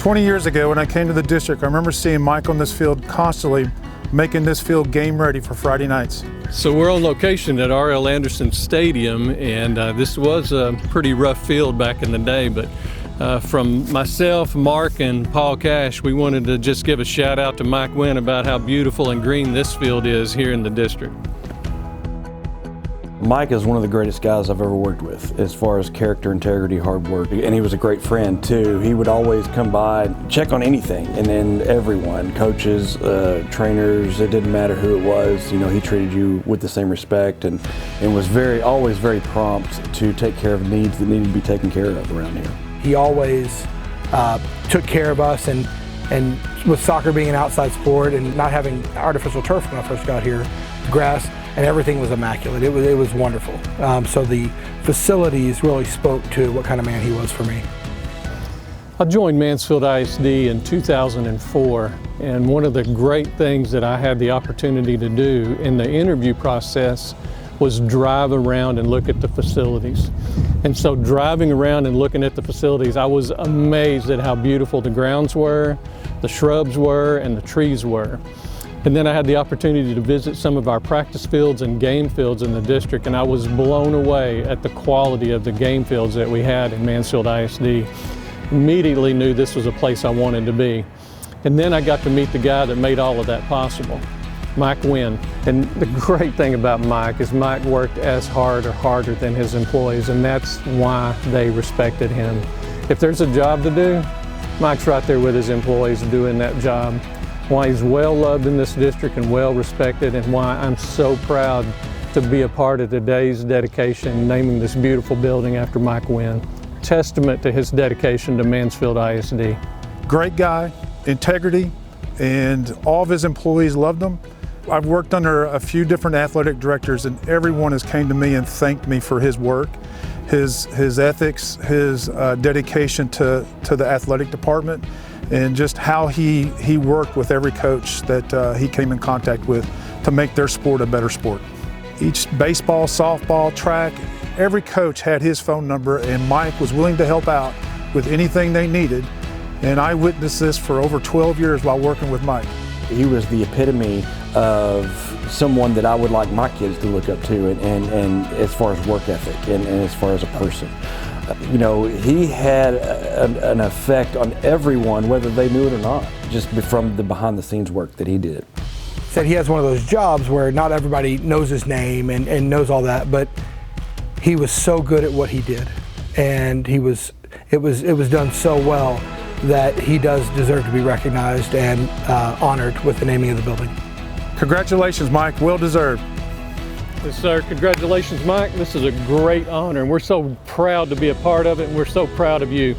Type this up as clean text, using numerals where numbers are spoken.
20 years ago when I came to the district, I remember seeing Mike on this field constantly making this field game ready for Friday nights. So we're on location at R.L. Anderson Stadium, and this was a pretty rough field back in the day, but from myself, Mark, and Paul Cash, we wanted to just give a shout out to Mike Wynn about how beautiful and green this field is here in the district. Mike is one of the greatest guys I've ever worked with as far as character, integrity, hard work, and he was a great friend too. He would always come by, check on anything, and then everyone, coaches, trainers, it didn't matter who it was, you know, he treated you with the same respect and was always very prompt to take care of needs that needed to be taken care of around here. He always took care of us, and with soccer being an outside sport and not having artificial turf when I first got here, grass, and everything was immaculate. It was wonderful. So the facilities really spoke to what kind of man he was for me. I joined Mansfield ISD in 2004, and one of the great things that I had the opportunity to do in the interview process was drive around and look at the facilities. And so driving around and looking at the facilities, I was amazed at how beautiful the grounds were, the shrubs were, and the trees were. And then I had the opportunity to visit some of our practice fields and game fields in the district, and I was blown away at the quality of the game fields that we had in Mansfield ISD. Immediately knew this was a place I wanted to be. And then I got to meet the guy that made all of that possible, Mike Wynn. And the great thing about Mike is Mike worked as hard or harder than his employees, and that's why they respected him. If there's a job to do, Mike's right there with his employees doing that job. Why he's well loved in this district and well respected, and why I'm so proud to be a part of today's dedication, naming this beautiful building after Mike Wynn. Testament to his dedication to Mansfield ISD. Great guy, integrity, and all of his employees loved him. I've worked under a few different athletic directors, and everyone has came to me and thanked me for his work, his ethics, his dedication to the athletic department, and just how he worked with every coach that he came in contact with to make their sport a better sport. Each baseball, softball, track, every coach had his phone number, and Mike was willing to help out with anything they needed. And I witnessed this for over 12 years while working with Mike. He was the epitome of someone that I would like my kids to look up to, and as far as work ethic and as far as a person. You know, he had an effect on everyone, whether they knew it or not, just from the behind the scenes work that he did. Said he has one of those jobs where not everybody knows his name and knows all that, but he was so good at what he did, and it was done so well that he does deserve to be recognized and honored with the naming of the building. Congratulations, Mike, well deserved. Yes, sir. Congratulations, Mike. This is a great honor, and we're so proud to be a part of it, and we're so proud of you.